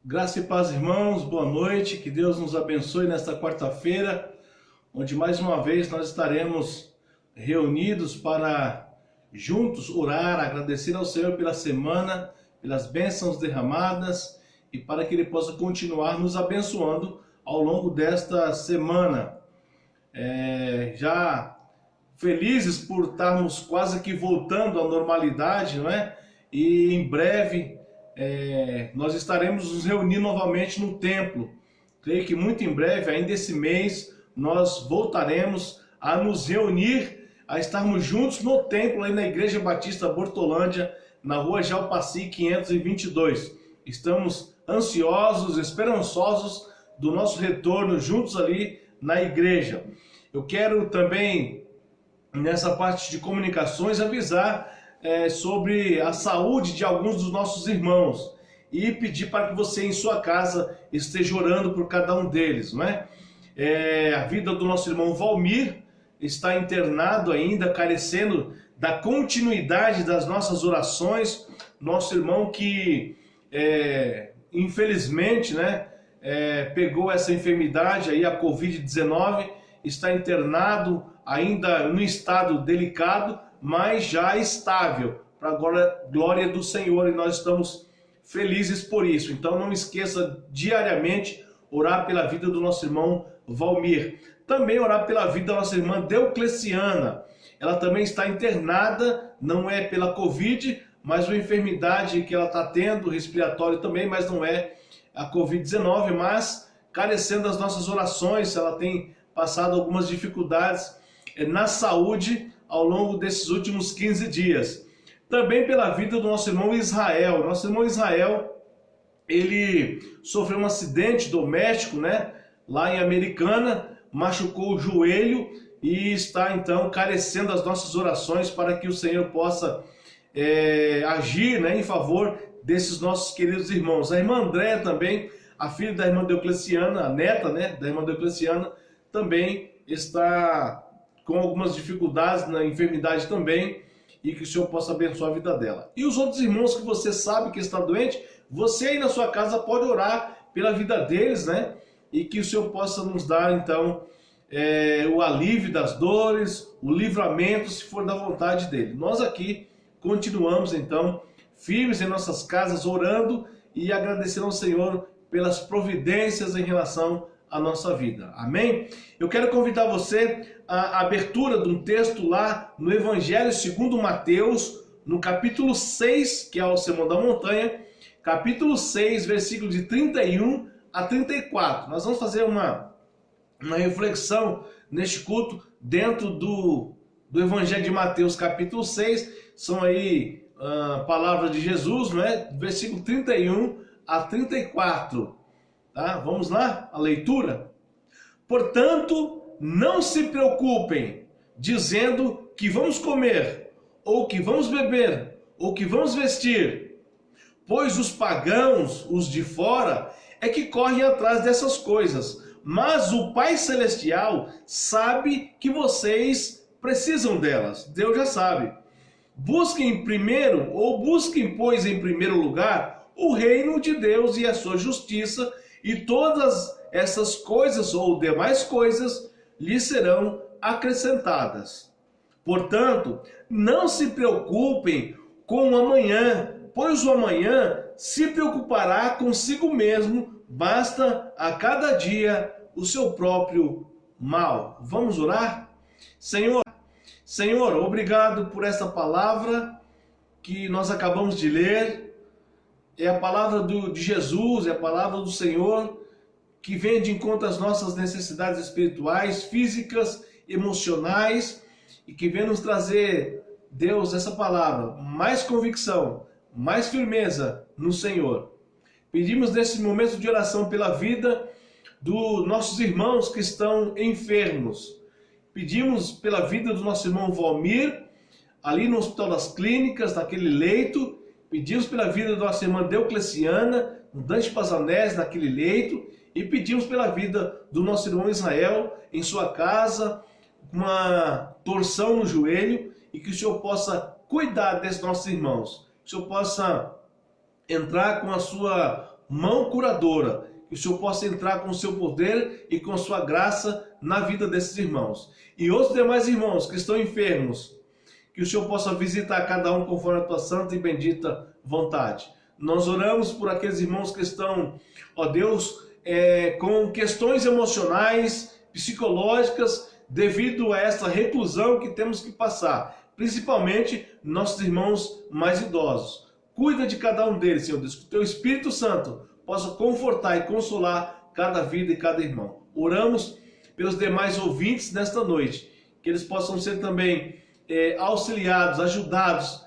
Graça e paz, irmãos, boa noite, que Deus nos abençoe nesta quarta-feira, onde mais uma vez nós estaremos reunidos para juntos orar, agradecer ao Senhor pela semana, pelas bênçãos derramadas e para que Ele possa continuar nos abençoando ao longo desta semana. Já felizes por estarmos quase que voltando à normalidade, não é? E em breve nós estaremos nos reunindo novamente no templo. Creio que muito em breve, ainda esse mês, nós voltaremos a nos reunir, a estarmos juntos no templo, aí na Igreja Batista Bortolândia, na rua Jalpaci 522. Estamos ansiosos, esperançosos do nosso retorno juntos ali na igreja. Eu quero também, nessa parte de comunicações, avisar sobre a saúde de alguns dos nossos irmãos e pedir para que você em sua casa esteja orando por cada um deles, não é? A vida do nosso irmão Valmir está internado ainda, carecendo da continuidade das nossas orações. Nosso irmão que infelizmente, né, pegou essa enfermidade aí, a Covid-19, está internado ainda no estado delicado, mas já estável, para a glória do Senhor, e nós estamos felizes por isso. Então não esqueça diariamente orar pela vida do nosso irmão Valmir. Também orar pela vida da nossa irmã Deocleciana. Ela também está internada, não é pela Covid, mas uma enfermidade que ela está tendo, respiratório também, mas não é a Covid-19, mas carecendo das nossas orações. Ela tem passado algumas dificuldades na saúde ao longo desses últimos 15 dias. Também pela vida do nosso irmão Israel. Nosso irmão Israel, ele sofreu um acidente doméstico, né, lá em Americana, machucou o joelho e está então carecendo das nossas orações para que o Senhor possa agir, né, em favor desses nossos queridos irmãos. A irmã Andréa também, a filha da irmã Deocleciana, a neta, né, da irmã Deocleciana, também está com algumas dificuldades na enfermidade também, e que o Senhor possa abençoar a vida dela. E os outros irmãos que você sabe que está doente, você aí na sua casa pode orar pela vida deles, né? E que o Senhor possa nos dar então o alívio das dores, o livramento, se for da vontade dele. Nós aqui continuamos então firmes em nossas casas, orando e agradecendo ao Senhor pelas providências em relação à nossa vida. Amém? Eu quero convidar você à abertura de um texto lá no Evangelho segundo Mateus, no capítulo 6, que é o Sermão da Montanha, capítulo 6, versículo de 31 a 34. Nós vamos fazer uma reflexão neste culto dentro do Evangelho de Mateus, capítulo 6. São aí palavras de Jesus, não é? Versículo 31 a 34. Tá? Vamos lá? A leitura. Portanto, não se preocupem, dizendo que vamos comer, ou que vamos beber, ou que vamos vestir, pois os pagãos, os de fora, é que correm atrás dessas coisas, mas o Pai Celestial sabe que vocês precisam delas. Deus já sabe. Busquem primeiro, ou busquem, pois, em primeiro lugar, o reino de Deus e a sua justiça, e todas essas coisas, ou demais coisas, lhes serão acrescentadas. Portanto, não se preocupem com o amanhã, pois o amanhã se preocupará consigo mesmo, basta a cada dia o seu próprio mal. Vamos orar? Senhor, obrigado por essa palavra que nós acabamos de ler. É a palavra de Jesus, é a palavra do Senhor, que vem de encontro às nossas necessidades espirituais, físicas, emocionais, e que vem nos trazer, Deus, essa palavra, mais convicção, mais firmeza no Senhor. Pedimos nesse momento de oração pela vida dos nossos irmãos que estão enfermos. Pedimos pela vida do nosso irmão Valmir, ali no Hospital das Clínicas, naquele leito. Pedimos pela vida da nossa irmã Deocleciana, no Dante Pazanés, naquele leito. E pedimos pela vida do nosso irmão Israel, em sua casa, uma torção no joelho, e que o Senhor possa cuidar desses nossos irmãos. Que o Senhor possa entrar com a sua mão curadora. Que o Senhor possa entrar com o seu poder e com sua graça na vida desses irmãos. E os demais irmãos que estão enfermos, que o Senhor possa visitar cada um conforme a tua santa e bendita vontade. Nós oramos por aqueles irmãos que estão, ó Deus, com questões emocionais, psicológicas, devido a essa reclusão que temos que passar, principalmente nossos irmãos mais idosos. Cuida de cada um deles, Senhor Deus, que o teu Espírito Santo possa confortar e consolar cada vida e cada irmão. Oramos pelos demais ouvintes nesta noite, que eles possam ser também auxiliados, ajudados,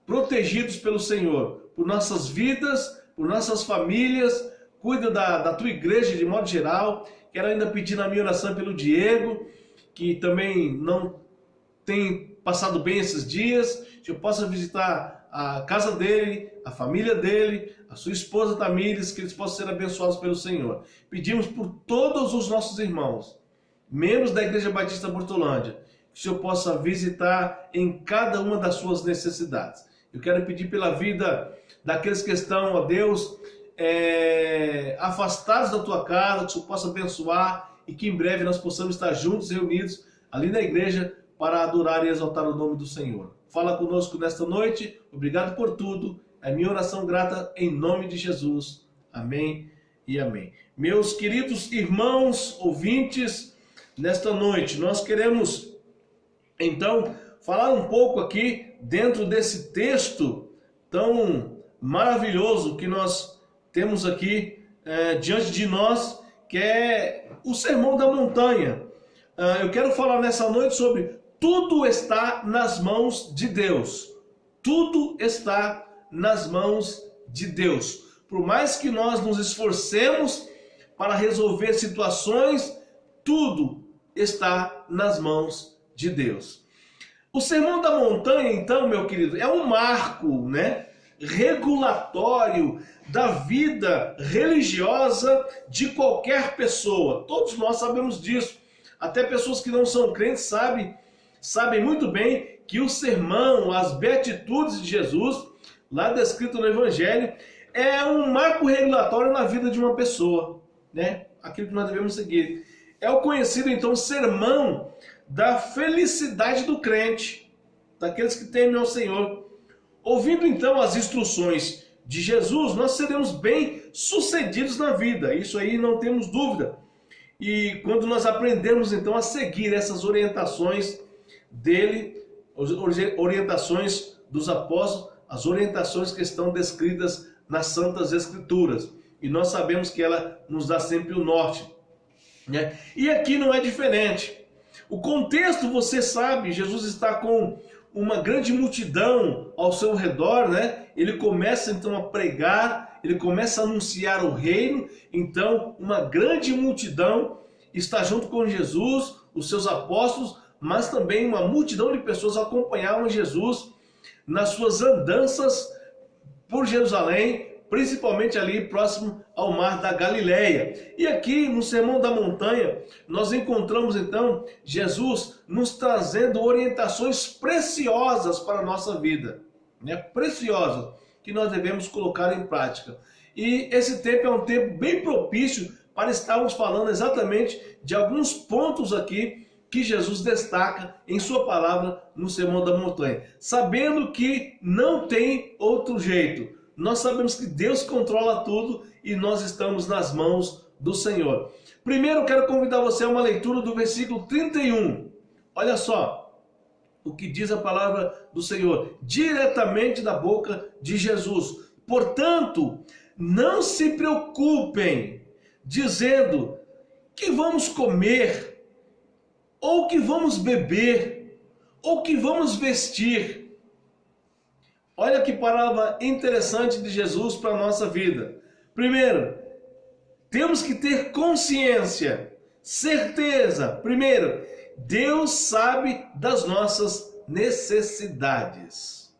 protegidos pelo Senhor, por nossas vidas, por nossas famílias. Cuida da tua igreja de modo geral. Quero ainda pedir na minha oração pelo Diego, que também não tem passado bem esses dias, que eu possa visitar a casa dele, a família dele, a sua esposa Tamires, que eles possam ser abençoados pelo Senhor. Pedimos por todos os nossos irmãos, membros da Igreja Batista Bortolândia, que o Senhor possa visitar em cada uma das suas necessidades. Eu quero pedir pela vida daqueles que estão, ó Deus, afastados da tua casa, que o Senhor possa abençoar e que em breve nós possamos estar juntos, reunidos ali na igreja para adorar e exaltar o nome do Senhor. Fala conosco nesta noite. Obrigado por tudo. É minha oração grata em nome de Jesus. Amém e amém. Meus queridos irmãos ouvintes, nesta noite nós queremos então falar um pouco aqui dentro desse texto tão maravilhoso que nós temos aqui diante de nós, que é o Sermão da Montanha. Eu quero falar nessa noite sobre tudo está nas mãos de Deus. Tudo está nas mãos de Deus. Por mais que nós nos esforcemos para resolver situações, tudo está nas mãos de Deus. O Sermão da Montanha, então, meu querido, é um marco, regulatório da vida religiosa de qualquer pessoa. Todos nós sabemos disso. Até pessoas que não são crentes sabem muito bem que o sermão, as beatitudes de Jesus, lá descrito no Evangelho, é um marco regulatório na vida de uma pessoa, Aquilo que nós devemos seguir. É o conhecido, então, sermão da felicidade do crente, daqueles que temem ao Senhor. Ouvindo, então, as instruções de Jesus, nós seremos bem-sucedidos na vida. Isso aí não temos dúvida. E quando nós aprendemos, então, a seguir essas orientações dele, as orientações dos apóstolos, as orientações que estão descritas nas Santas Escrituras. E nós sabemos que ela nos dá sempre o norte. E aqui não é diferente. O contexto, você sabe, Jesus está com uma grande multidão ao seu redor, Ele começa então a pregar, ele começa a anunciar o reino. Então uma grande multidão está junto com Jesus, os seus apóstolos, mas também uma multidão de pessoas acompanhavam Jesus nas suas andanças por Jerusalém, principalmente ali próximo ao mar da Galileia. E aqui no Sermão da Montanha, nós encontramos então Jesus nos trazendo orientações preciosas para a nossa vida, preciosas, que nós devemos colocar em prática. E esse tempo é um tempo bem propício para estarmos falando exatamente de alguns pontos aqui que Jesus destaca em sua palavra no Sermão da Montanha, sabendo que não tem outro jeito. Nós sabemos que Deus controla tudo e nós estamos nas mãos do Senhor. Primeiro, quero convidar você a uma leitura do versículo 31. Olha só o que diz a palavra do Senhor, diretamente da boca de Jesus. Portanto, não se preocupem, dizendo que vamos comer, ou que vamos beber, ou que vamos vestir. Olha que palavra interessante de Jesus para a nossa vida. Primeiro, temos que ter consciência, certeza. Primeiro, Deus sabe das nossas necessidades.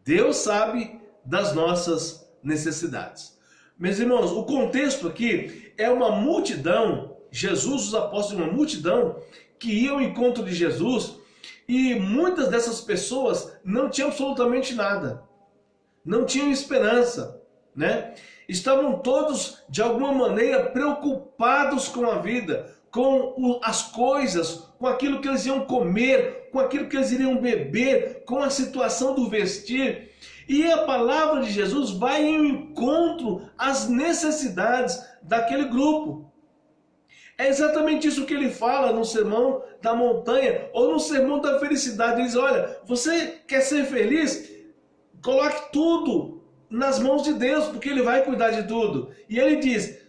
Deus sabe das nossas necessidades. Meus irmãos, o contexto aqui é uma multidão, Jesus, os apóstolos, uma multidão que ia ao encontro de Jesus. E muitas dessas pessoas não tinham absolutamente nada. Não tinham esperança. né? Estavam todos, de alguma maneira, preocupados com a vida, com as coisas, com aquilo que eles iam comer, com aquilo que eles iriam beber, com a situação do vestir. E a palavra de Jesus vai em encontro às necessidades daquele grupo. É exatamente isso que ele fala no Sermão da Montanha, ou no Sermão da Felicidade. Ele diz, olha, você quer ser feliz? Coloque tudo nas mãos de Deus, porque Ele vai cuidar de tudo. E ele diz,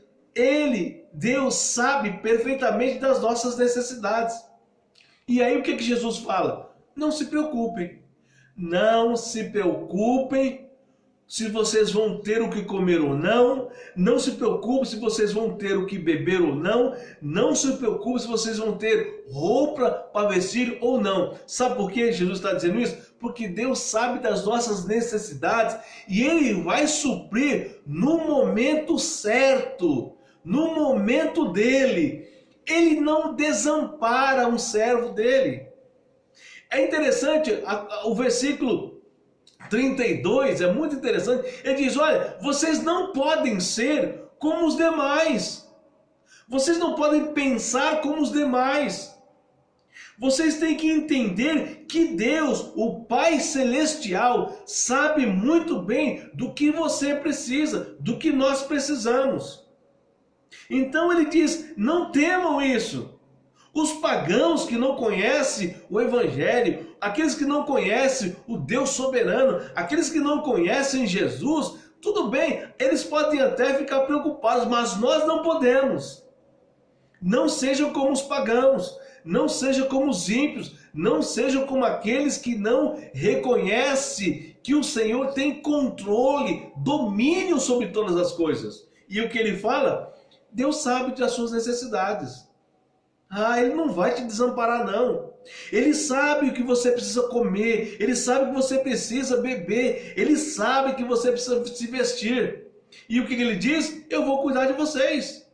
Deus sabe perfeitamente das nossas necessidades. E aí o que Jesus fala? Não se preocupem. Não se preocupem se vocês vão ter o que comer ou não. Não se preocupem se vocês vão ter o que beber ou não. Não se preocupem se vocês vão ter roupa para vestir ou não. Sabe por que Jesus está dizendo isso? Porque Deus sabe das nossas necessidades e Ele vai suprir no momento certo, no momento dele. Ele não desampara um servo dele. É interessante, o versículo 32 é muito interessante. Ele diz, olha, vocês não podem ser como os demais. Vocês não podem pensar como os demais. Vocês têm que entender que Deus, o Pai Celestial, sabe muito bem do que você precisa, do que nós precisamos. Então ele diz, não temam isso. Os pagãos que não conhecem o Evangelho, aqueles que não conhecem o Deus soberano, aqueles que não conhecem Jesus, tudo bem, eles podem até ficar preocupados, mas nós não podemos. Não sejam como os pagãos, não sejam como os ímpios, não sejam como aqueles que não reconhecem que o Senhor tem controle, domínio sobre todas as coisas. E o que ele fala? Deus sabe das suas necessidades. Ele não vai te desamparar, não. Ele sabe o que você precisa comer, Ele sabe o que você precisa beber, Ele sabe que você precisa se vestir. E o que Ele diz? Eu vou cuidar de vocês.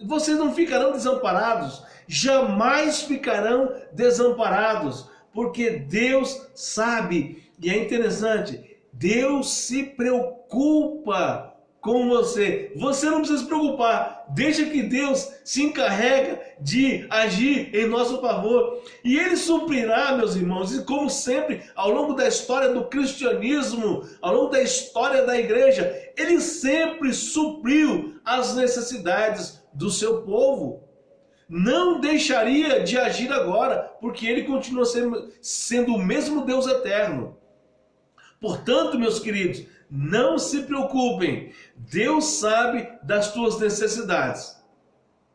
Vocês não ficarão desamparados, jamais ficarão desamparados, porque Deus sabe. E é interessante, Deus se preocupa com você. Você não precisa se preocupar. Deixa que Deus se encarrega de agir em nosso favor. E Ele suprirá, meus irmãos, e como sempre, ao longo da história do cristianismo, ao longo da história da igreja, Ele sempre supriu as necessidades do seu povo. Não deixaria de agir agora, porque Ele continua sendo o mesmo Deus eterno. Portanto, meus queridos, não se preocupem. Deus sabe das tuas necessidades.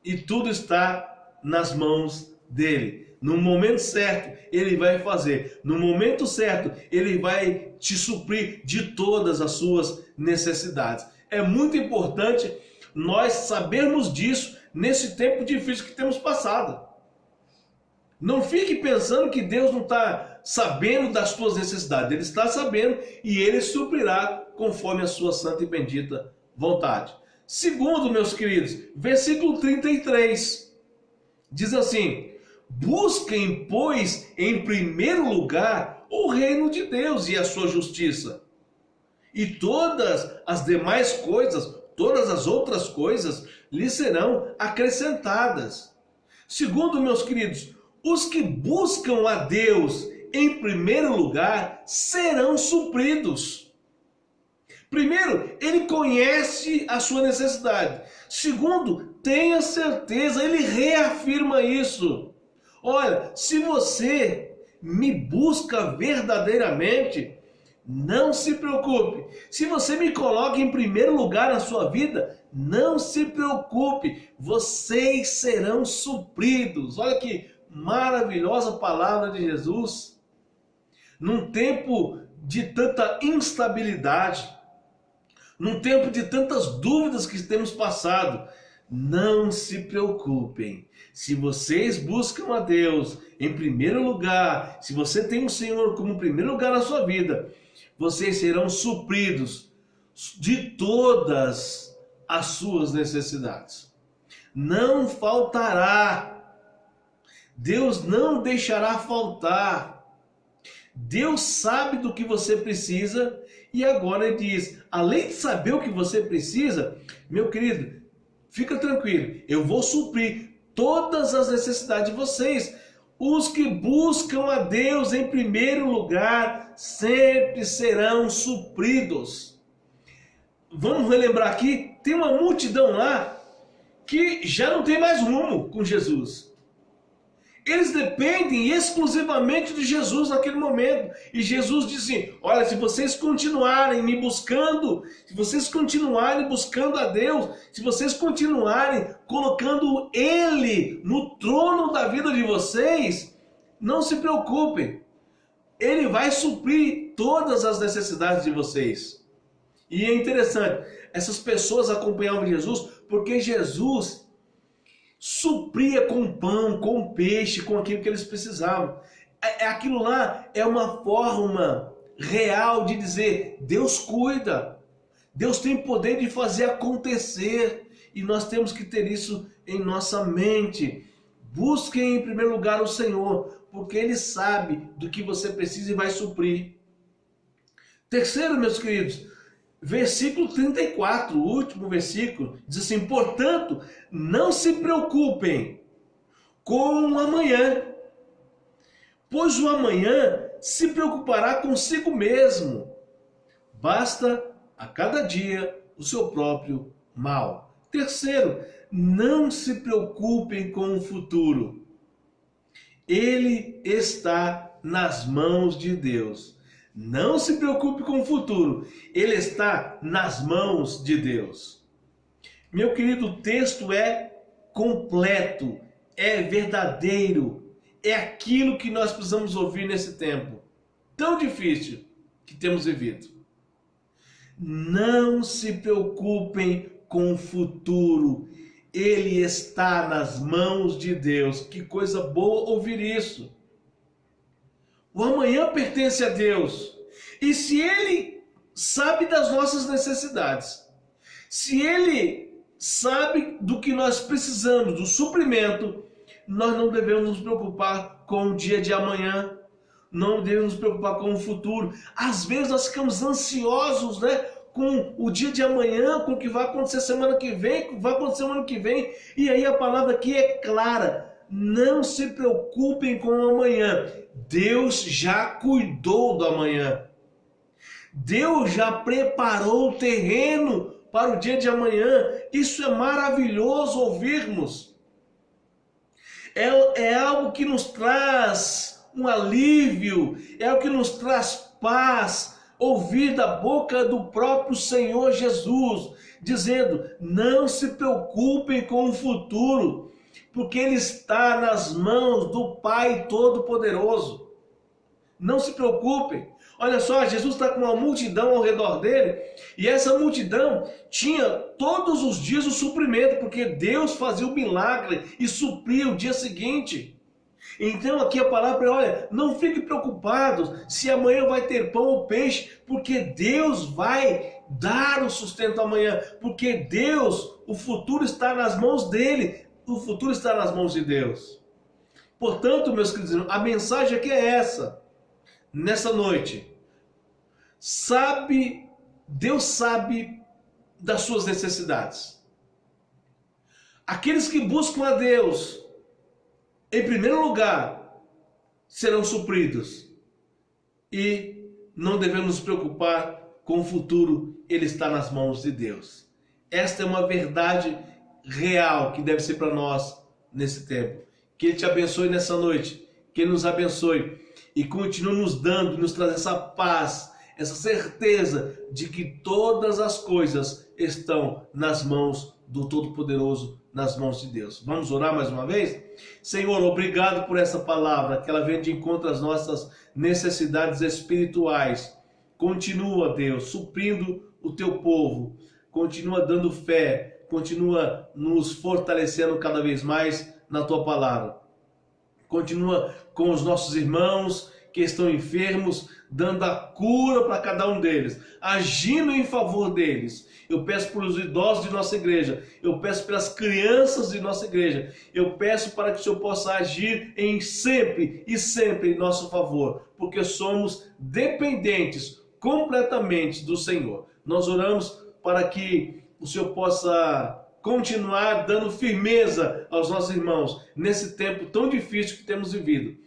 E tudo está nas mãos dele. No momento certo, Ele vai fazer. No momento certo, Ele vai te suprir de todas as suas necessidades. É muito importante nós sabermos disso nesse tempo difícil que temos passado. Não fique pensando que Deus não está sabendo das tuas necessidades. Ele está sabendo e Ele suprirá conforme a sua santa e bendita vontade. Segundo, meus queridos, versículo 33 diz assim: busquem, pois, em primeiro lugar o reino de Deus e a sua justiça, e todas as demais coisas, todas as outras coisas lhes serão acrescentadas. Segundo, meus queridos, os que buscam a Deus em primeiro lugar serão supridos. Primeiro, Ele conhece a sua necessidade. Segundo, tenha certeza, Ele reafirma isso. Olha, se você me busca verdadeiramente, não se preocupe. Se você me coloca em primeiro lugar na sua vida, não se preocupe. Vocês serão supridos. Olha que maravilhosa palavra de Jesus. Num tempo de tanta instabilidade, num tempo de tantas dúvidas que temos passado, não se preocupem. Se vocês buscam a Deus em primeiro lugar, se você tem o Senhor como primeiro lugar na sua vida, vocês serão supridos de todas as suas necessidades. Não faltará. Deus não deixará faltar. Deus sabe do que você precisa e agora ele diz, além de saber o que você precisa, meu querido, fica tranquilo, eu vou suprir todas as necessidades de vocês. Os que buscam a Deus em primeiro lugar sempre serão supridos. Vamos relembrar aqui, tem uma multidão lá que já não tem mais rumo com Jesus. Eles dependem exclusivamente de Jesus naquele momento. E Jesus disse, olha, se vocês continuarem me buscando, se vocês continuarem buscando a Deus, se vocês continuarem colocando Ele no trono da vida de vocês, não se preocupem. Ele vai suprir todas as necessidades de vocês. E é interessante, essas pessoas acompanhavam Jesus porque Jesus supria com pão, com peixe, com aquilo que eles precisavam. Aquilo lá é uma forma real de dizer, Deus cuida, Deus tem poder de fazer acontecer, e nós temos que ter isso em nossa mente. Busquem em primeiro lugar o Senhor, porque Ele sabe do que você precisa e vai suprir. Terceiro, meus queridos, versículo 34, o último versículo, diz assim, portanto, não se preocupem com o amanhã, pois o amanhã se preocupará consigo mesmo. Basta a cada dia o seu próprio mal. Terceiro, não se preocupem com o futuro. Ele está nas mãos de Deus. Não se preocupe com o futuro, ele está nas mãos de Deus. Meu querido, o texto é completo, é verdadeiro, é aquilo que nós precisamos ouvir nesse tempo tão difícil que temos vivido. Não se preocupem com o futuro, ele está nas mãos de Deus. Que coisa boa ouvir isso. O amanhã pertence a Deus. E se Ele sabe das nossas necessidades, se Ele sabe do que nós precisamos, do suprimento, nós não devemos nos preocupar com o dia de amanhã, não devemos nos preocupar com o futuro. Às vezes nós ficamos ansiosos, com o dia de amanhã, com o que vai acontecer semana que vem, o que vai acontecer ano que vem, e aí a palavra aqui é clara. Não se preocupem com o amanhã. Deus já cuidou do amanhã. Deus já preparou o terreno para o dia de amanhã. Isso é maravilhoso ouvirmos. É algo que nos traz um alívio, é algo que nos traz paz, ouvir da boca do próprio Senhor Jesus, dizendo, não se preocupem com o futuro, porque Ele está nas mãos do Pai Todo-Poderoso. Não se preocupem. Olha só, Jesus está com uma multidão ao redor dele, e essa multidão tinha todos os dias o suprimento, porque Deus fazia o milagre e supria o dia seguinte. Então aqui a palavra é, olha, não fique preocupados se amanhã vai ter pão ou peixe, porque Deus vai dar o sustento amanhã, porque Deus, o futuro está nas mãos dele, o futuro está nas mãos de Deus. Portanto, meus queridos, a mensagem aqui é essa. Nessa noite, Deus sabe das suas necessidades. Aqueles que buscam a Deus, em primeiro lugar, serão supridos. E não devemos nos preocupar com o futuro, ele está nas mãos de Deus. Esta é uma verdade real que deve ser para nós nesse tempo. Que Ele te abençoe nessa noite, que Ele nos abençoe e continue nos dando, nos trazendo essa paz, essa certeza de que todas as coisas estão nas mãos do Todo-Poderoso, nas mãos de Deus. Vamos orar mais uma vez? Senhor, obrigado por essa palavra, que ela venha de encontro às nossas necessidades espirituais. Continua, Deus, suprindo o teu povo, continua dando fé, continua nos fortalecendo cada vez mais na tua palavra. Continua com os nossos irmãos que estão enfermos, dando a cura para cada um deles, agindo em favor deles. Eu peço pelos idosos de nossa igreja, eu peço pelas crianças de nossa igreja, eu peço para que o Senhor possa agir em sempre e sempre em nosso favor, porque somos dependentes completamente do Senhor. Nós oramos para que o Senhor possa continuar dando firmeza aos nossos irmãos nesse tempo tão difícil que temos vivido.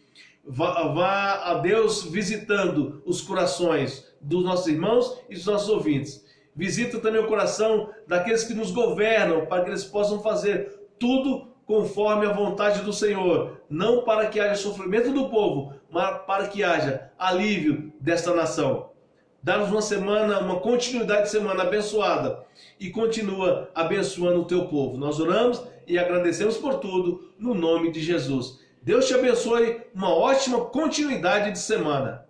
Vá a Deus visitando os corações dos nossos irmãos e dos nossos ouvintes. Visita também o coração daqueles que nos governam, para que eles possam fazer tudo conforme a vontade do Senhor. Não para que haja sofrimento do povo, mas para que haja alívio desta nação. Dá-nos uma semana, uma continuidade de semana abençoada e continua abençoando o teu povo. Nós oramos e agradecemos por tudo, no nome de Jesus. Deus te abençoe, uma ótima continuidade de semana.